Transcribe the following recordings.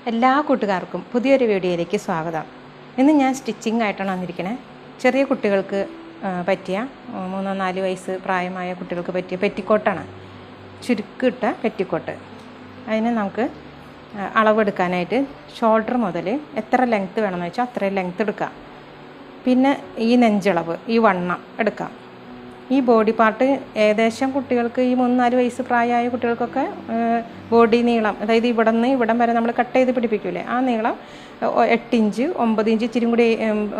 എല്ലാ കൂട്ടുകാർക്കും പുതിയൊരു വീഡിയോയിലേക്ക് സ്വാഗതം. ഇന്ന് ഞാൻ സ്റ്റിച്ചിങ് ആയിട്ടാണ് വന്നിരിക്കുന്നത്. ചെറിയ കുട്ടികൾക്ക് പറ്റിയ 3-4 വയസ്സ് പ്രായമായ കുട്ടികൾക്ക് പറ്റിയ പെറ്റിക്കോട്ടാണ്, ചുരുക്കിട്ട പെറ്റിക്കോട്ട്. അതിന് നമുക്ക് അളവെടുക്കാനായിട്ട് ഷോൾഡർ മുതൽ എത്ര ലെങ്ത്ത് വേണമെന്ന് വെച്ചാൽ അത്രയും ലെങ്ത്ത് എടുക്കാം. പിന്നെ ഈ നെഞ്ചളവ്, ഈ വണ്ണം എടുക്കാം. ഈ ബോഡി പാർട്ട് ഏകദേശം കുട്ടികൾക്ക് ഈ 3-4 വയസ്സ് പ്രായമായ കുട്ടികൾക്കൊക്കെ ബോഡി നീളം, അതായത് ഇവിടെ നിന്ന് ഇവിടം വരെ നമ്മൾ കട്ട് ചെയ്ത് പിടിപ്പിക്കൂലേ, ആ നീളം 8 ഇഞ്ച് 9 ഇഞ്ച്, ഇച്ചിരി കൂടി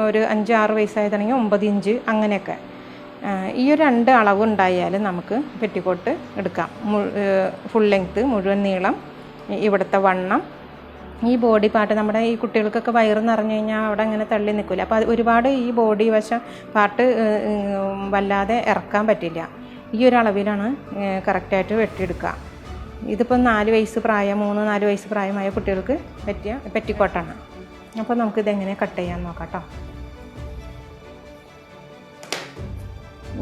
ഒരു 5-6 വയസ്സായതാണെങ്കിൽ 9 ഇഞ്ച് അങ്ങനെയൊക്കെ. ഈ ഒരു 2 അളവ് ഉണ്ടായാൽ നമുക്ക് പെറ്റിക്കോട്ട് എടുക്കാം. ഫുൾ ലെങ്ത്ത്, മുഴുവൻ നീളം, ഇവിടുത്തെ വണ്ണം. ഈ ബോഡി പാർട്ട് നമ്മുടെ ഈ കുട്ടികൾക്കൊക്കെ വയറ് നിറഞ്ഞു കഴിഞ്ഞാൽ അവിടെ അങ്ങനെ തള്ളി നിൽക്കില്ല. അപ്പോൾ അത് ഒരുപാട് ഈ ബോഡി വശം പാർട്ട് വല്ലാതെ ഇറക്കാൻ പറ്റില്ല. ഈ ഒരു അളവിലാണ് കറക്റ്റായിട്ട് വെട്ടിയെടുക്കുക. ഇതിപ്പോൾ 4 വയസ്സ് പ്രായം, 3-4 വയസ്സ് പ്രായമായ കുട്ടികൾക്ക് പറ്റിയ പെറ്റിക്കോട്ടാണ്. അപ്പോൾ നമുക്കിതെങ്ങനെ കട്ട് ചെയ്യാൻ നോക്കാം കേട്ടോ.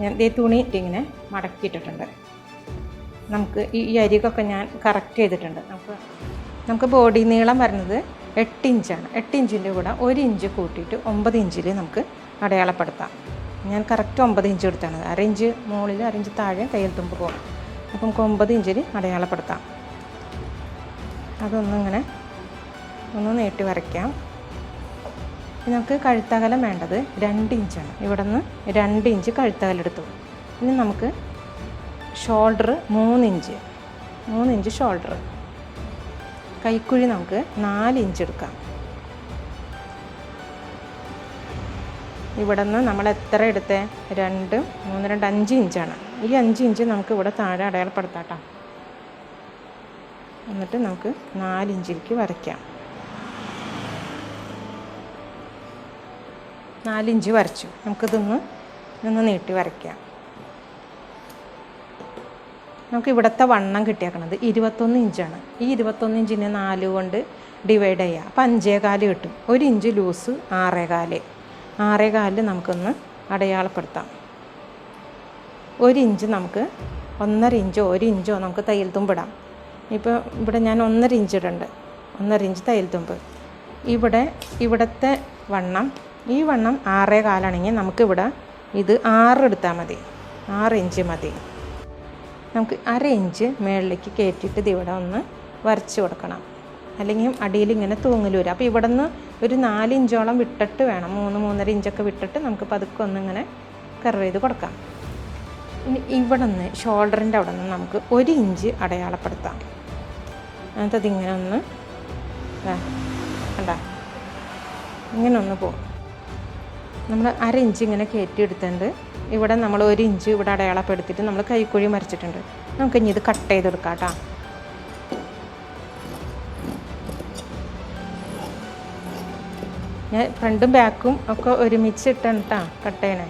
ഞാൻ ഈ തുണി ഇങ്ങനെ മടക്കിയിട്ടിട്ടുണ്ട്. നമുക്ക് ഈ അരികൊക്കെ ഞാൻ കറക്റ്റ് ചെയ്തിട്ടുണ്ട്. നമുക്ക് ബോഡി നീളം വരുന്നത് 8 ഇഞ്ചാണ്. 8 ഇഞ്ചിൻ്റെ കൂടെ 1 ഇഞ്ച് കൂട്ടിയിട്ട് 9 ഇഞ്ചിൽ നമുക്ക് അടയാളപ്പെടുത്താം. ഞാൻ കറക്റ്റ് 9 ഇഞ്ച് എടുത്താണ്. 1/2 ഇഞ്ച് മുകളിൽ 1/2 ഇഞ്ച് താഴെ കയ്യിൽ തുമ്പ് പോകും. അപ്പം നമുക്ക് 9 ഇഞ്ചിൽ അടയാളപ്പെടുത്താം. അതൊന്നിങ്ങനെ ഒന്ന് നീട്ടി വരയ്ക്കാം. നമുക്ക് കഴുത്തകലം വേണ്ടത് 2 ഇഞ്ചാണ്. ഇവിടെ നിന്ന് 2 ഇഞ്ച് കഴുത്തകലം എടുത്തു. ഇനി നമുക്ക് ഷോൾഡർ 3 ഇഞ്ച് ഷോൾഡർ. കൈക്കുഴി നമുക്ക് 4 ഇഞ്ച് എടുക്കാം. ഇവിടെ നിന്ന് നമ്മൾ എത്ര എടുത്തേ? 2, 3, 2, 5 ഇഞ്ചാണ്. ഈ 5 ഇഞ്ച് നമുക്ക് ഇവിടെ താഴെ അടയാളപ്പെടുത്താം. എന്നിട്ട് നമുക്ക് 4 ഇഞ്ചിലേക്ക് വരയ്ക്കാം. 4 ഇഞ്ച് വരച്ചു. നമുക്കിതൊന്ന് നീട്ടി വരയ്ക്കാം. നമുക്ക് ഇവിടുത്തെ വണ്ണം കിട്ടിയേക്കണത് 21 ഇഞ്ചാണ്. ഈ 21 ഇഞ്ചിനെ 4 കൊണ്ട് ഡിവൈഡ് ചെയ്യുക. അപ്പം 5.25 കിട്ടും. 1 ഇഞ്ച് ലൂസ് 6.25 നമുക്കൊന്ന് അടയാളപ്പെടുത്താം. 1 ഇഞ്ച് നമുക്ക് 1.5 ഇഞ്ചോ 1 ഇഞ്ചോ നമുക്ക് തയ്യൽ തുമ്പിടാം. ഇപ്പോൾ ഇവിടെ ഞാൻ 1.5 ഇഞ്ച് ഇടുന്നുണ്ട്. 1.5 ഇഞ്ച് തയ്യൽ തുമ്പ്. ഇവിടുത്തെ വണ്ണം, ഈ വണ്ണം 6.25 ആണെങ്കിൽ നമുക്കിവിടെ ഇത് 6 എടുത്താൽ മതി. 6 ഇഞ്ച് മതി. നമുക്ക് 1/2 ഇഞ്ച് മുകളിലേക്ക് കയറ്റിയിട്ട് ഇവിടെ ഒന്ന് വരച്ച് കൊടുക്കണം. അല്ലെങ്കിൽ അടിയിൽ ഇങ്ങനെ തൂങ്ങൽ വരും. അപ്പോൾ ഇവിടെ നിന്ന് ഒരു 4 ഇഞ്ചോളം വിട്ടിട്ട് വേണം, 3-3.5 ഇഞ്ചൊക്കെ വിട്ടിട്ട് നമുക്ക് പതുക്കെ ഒന്നിങ്ങനെ കർവ് ചെയ്ത് കൊടുക്കാം. ഇനി ഇവിടെ നിന്ന് ഷോൾഡറിൻ്റെ അവിടെ നിന്ന് നമുക്ക് 1 ഇഞ്ച് അടയാളപ്പെടുത്താം. അതിങ്ങനെ ഒന്ന് കണ്ട ഇങ്ങനെ ഒന്ന് പോകും. നമ്മൾ 1/2 ഇഞ്ച് ഇങ്ങനെ കയറ്റിയെടുത്തിട്ടുണ്ട്. ഇവിടെ നമ്മൾ 1 ഇഞ്ച് ഇവിടെ അടയാളപ്പെടുത്തിയിട്ട് നമ്മൾ കൈക്കുഴി മറിച്ചിട്ടുണ്ട്. നമുക്ക് ഇനി ഇത് കട്ട് ചെയ്തെടുക്കാം കേട്ടോ. ഞാൻ ഫ്രണ്ടും ബാക്കും ഒക്കെ ഒരുമിച്ച് ഇട്ടാണ് കേട്ടോ കട്ട് ചെയ്യണേ.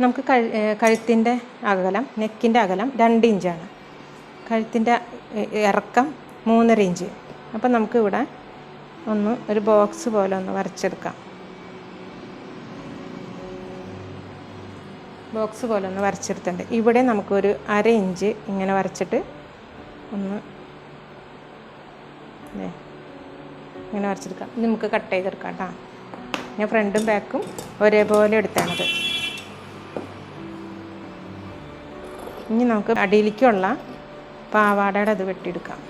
നമുക്ക് കഴുത്തിൻ്റെ അകലം, നെക്കിൻ്റെ അകലം 2 ഇഞ്ചാണ്. കഴുത്തിൻ്റെ ഇറക്കം 3.5 ഇഞ്ച്. അപ്പം നമുക്ക് ഇവിടെ ഒരു ബോക്സ് പോലെ ഒന്ന് വരച്ചെടുക്കാം. ബോക്സ് പോലെ ഒന്ന് വരച്ചെടുത്തിട്ടുണ്ട്. ഇവിടെ നമുക്കൊരു 1/2 ഇഞ്ച് ഇങ്ങനെ വരച്ചിട്ട് ഇങ്ങനെ വരച്ചെടുക്കാം. ഇത് നമുക്ക് കട്ട് ചെയ്തെടുക്കാം കേട്ടോ. ഞാൻ ഫ്രണ്ടും ബാക്കും ഒരേപോലെ എടുത്താണത്. ഇനി നമുക്ക് അടിയിലേക്കുള്ള പാവാടയുടെ അത് വെട്ടിയെടുക്കാം.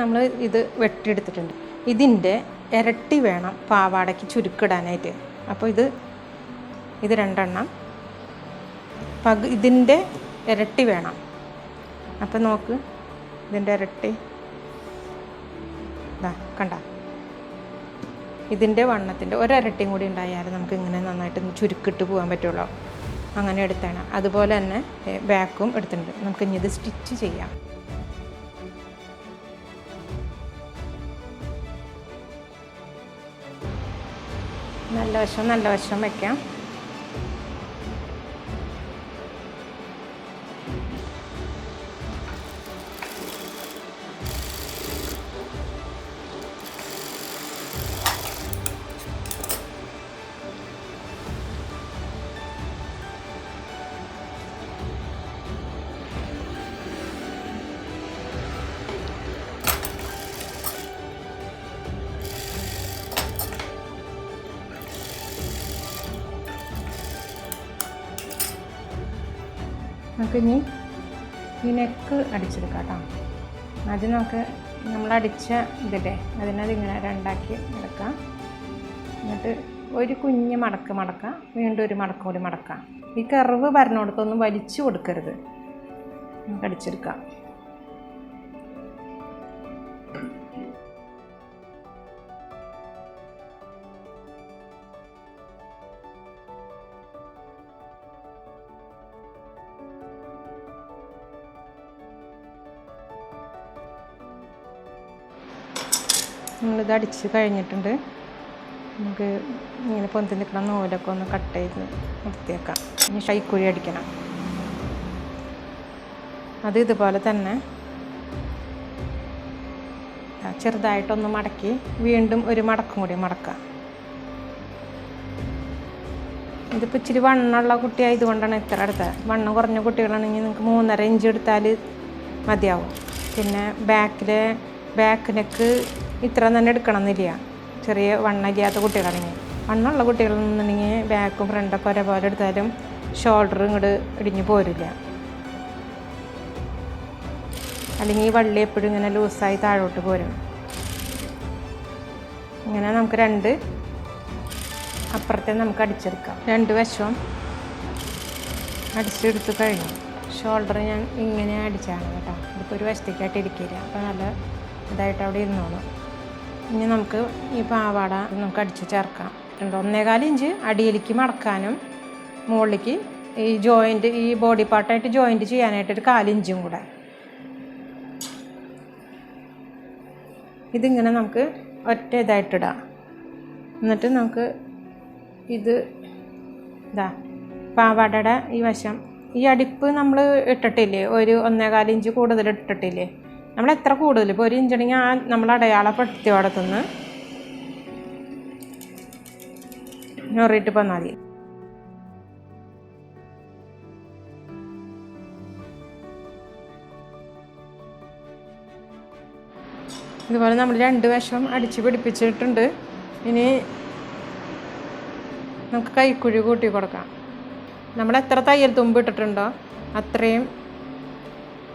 നമ്മൾ ഇത് വെട്ടിയെടുത്തിട്ടുണ്ട്. ഇതിൻ്റെ ഇരട്ടി വേണം പാവാടയ്ക്ക് ചുരുക്കിടാനായിട്ട്. അപ്പോൾ ഇത് 2 എണ്ണം ഇതിൻ്റെ ഇരട്ടി വേണം. അപ്പോൾ നോക്ക്, ഇതിൻ്റെ ഇരട്ടി കണ്ട, ഇതിൻ്റെ വണ്ണത്തിൻ്റെ ഒരിരട്ടിയും കൂടി ഉണ്ടായാൽ നമുക്ക് ഇങ്ങനെ നന്നായിട്ട് ചുരുക്കിട്ട് പോകാൻ പറ്റുള്ളൂ. അങ്ങനെ എടുത്താണ്. അതുപോലെ തന്നെ ബാക്കും എടുത്തിട്ടുണ്ട്. നമുക്ക് ഇനി ഇത് സ്റ്റിച്ച് ചെയ്യാം. നല്ല വശം വയ്ക്കാം. നമുക്ക് ഇനി ഈ നെക്ക് അടിച്ചെടുക്കാം കേട്ടോ. ആദ്യം നമുക്ക് നമ്മളടിച്ച ഇതില്ലേ അതിനതിങ്ങനെ രണ്ടാക്കി എടുക്കാം. എന്നിട്ട് ഒരു കുഞ്ഞ് മടക്കാം, വീണ്ടും ഒരു മടക്കം കൂടി മടക്കാം. ഈ കർവ് വരണോടത്തൊന്നും വലിച്ചു കൊടുക്കരുത്. നമുക്ക് അടിച്ചെടുക്കാം. നമ്മളിത് അടിച്ച് കഴിഞ്ഞിട്ടുണ്ട്. നമുക്ക് ഇങ്ങനെ പൊന്തി നിൽക്കുന്ന നൂലൊക്കെ ഒന്ന് കട്ട് ചെയ്ത് വൃത്തിയാക്കാം. ഇനി കൈക്കുഴി അടിക്കണം. അത് ഇതുപോലെ തന്നെ ചെറുതായിട്ടൊന്ന് മടക്കി വീണ്ടും ഒരു മടക്കും കൂടി മടക്കാം. ഇതിപ്പോൾ ഇച്ചിരി വണ്ണമുള്ള കുട്ടിയായതുകൊണ്ടാണ് ഇത്ര എടുത്തത്. വണ്ണം കുറഞ്ഞ കുട്ടികളാണെങ്കിൽ നിങ്ങൾക്ക് 3.5 ഇഞ്ച് എടുത്താൽ മതിയാവും. പിന്നെ ബാക്ക് നെക്ക് ഇത്ര തന്നെ എടുക്കണമെന്നില്ല. ചെറിയ വണ്ണമില്ലാത്ത കുട്ടികളാണെങ്കിൽ. വണ്ണമുള്ള കുട്ടികളെന്നുണ്ടെങ്കിൽ ബാക്കും ഫ്രണ്ടൊക്കെ ഒരേപോലെ എടുത്താലും ഷോൾഡർ ഇങ്ങോട്ട് ഇടിഞ്ഞ് പോരില്ല. അല്ലെങ്കിൽ ഈ വള്ളി എപ്പോഴും ഇങ്ങനെ ലൂസായി താഴോട്ട് പോരും. ഇങ്ങനെ നമുക്ക് അപ്പുറത്തെ നമുക്ക് അടിച്ചെടുക്കാം. 2 വശവും അടിച്ചെടുത്ത് കഴിഞ്ഞു. ഷോൾഡർ ഞാൻ ഇങ്ങനെ അടിച്ചാണ് കേട്ടോ. ഇതിപ്പോൾ ഒരു വശത്തേക്കായിട്ട് ഇരിക്കില്ല. അപ്പോൾ നല്ല ഇതായിട്ട് അവിടെ ഇരുന്നോളൂ. ഇനി നമുക്ക് ഈ പാവാട നമുക്ക് അടിച്ച് ചേർക്കാം. 1.25 ഇഞ്ച് അടിയിലേക്ക് മടക്കാനും മുകളിലേക്ക് ഈ ജോയിൻറ്റ് ഈ ബോഡി പാർട്ടായിട്ട് ജോയിൻറ്റ് ചെയ്യാനായിട്ടൊരു 1/4 ഇഞ്ചും കൂടെ. ഇതിങ്ങനെ നമുക്ക് ഒറ്റ ഇതായിട്ടിടാം. എന്നിട്ട് നമുക്ക് പാവാടയുടെ ഈ വശം ഈ അടിപ്പ് നമ്മൾ ഇട്ടിട്ടില്ലേ, ഒരു 1.25 ഇഞ്ച് കൂടുതൽ ഇട്ടിട്ടില്ലേ. നമ്മൾ എത്ര കൂടുതൽ ഇപ്പോൾ 1 ഇഞ്ചാണെങ്കിൽ നമ്മൾ അടയാളപ്പെടുത്തിയോടത്തുനിന്ന് ഞൊറിയിട്ട് പോന്നാൽ മതി. ഇതുപോലെ നമ്മൾ 2 വശം അടിച്ച് പിടിപ്പിച്ചിട്ടുണ്ട്. ഇനി നമുക്ക് കൈക്കുഴി കൂട്ടി കൊടുക്കാം. നമ്മൾ എത്ര തയ്യൽ തുമ്പ് ഇട്ടിട്ടുണ്ടോ അത്രയും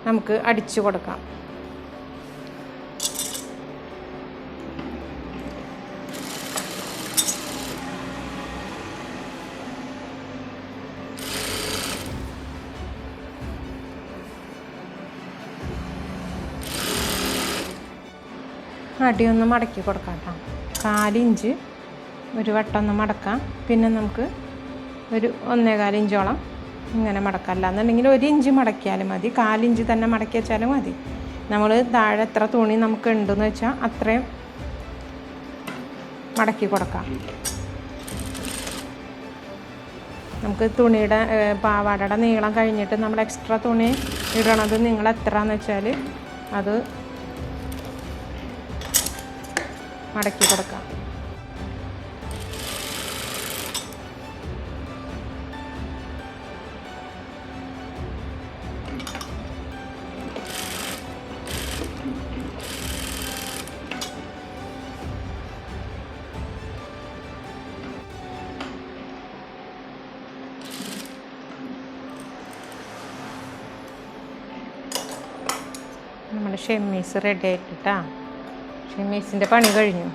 നമുക്ക് അടിച്ചു കൊടുക്കാം. അടിയൊന്ന് മടക്കി കൊടുക്കാം കേട്ടോ. 1/4 ഇഞ്ച് ഒരു വട്ടം ഒന്ന് മടക്കാം. പിന്നെ നമുക്ക് ഒരു 1.25 ഇഞ്ചോളം ഇങ്ങനെ മടക്കാം. അല്ലാന്നുണ്ടെങ്കിൽ 1 ഇഞ്ച് മടക്കിയാലും മതി. 1/4 ഇഞ്ച് തന്നെ മടക്കി വെച്ചാലും മതി. നമ്മൾ താഴെ എത്ര തുണി നമുക്ക് ഉണ്ടെന്ന് വെച്ചാൽ അത്രയും മടക്കി കൊടുക്കാം. നമുക്ക് തുണിയുടെ പാവാടയുടെ നീളം കഴിഞ്ഞിട്ട് നമ്മൾ എക്സ്ട്രാ തുണി ഇടണത് നിങ്ങൾ എത്രയാണെന്ന് വെച്ചാൽ അത് മടക്കി കൊടുക്കാം. നമ്മുടെ ഷെമ്മീസ് റെഡി ആയിട്ടാ. ഷെമ്മീസിൻ്റെ പണി കഴിഞ്ഞു.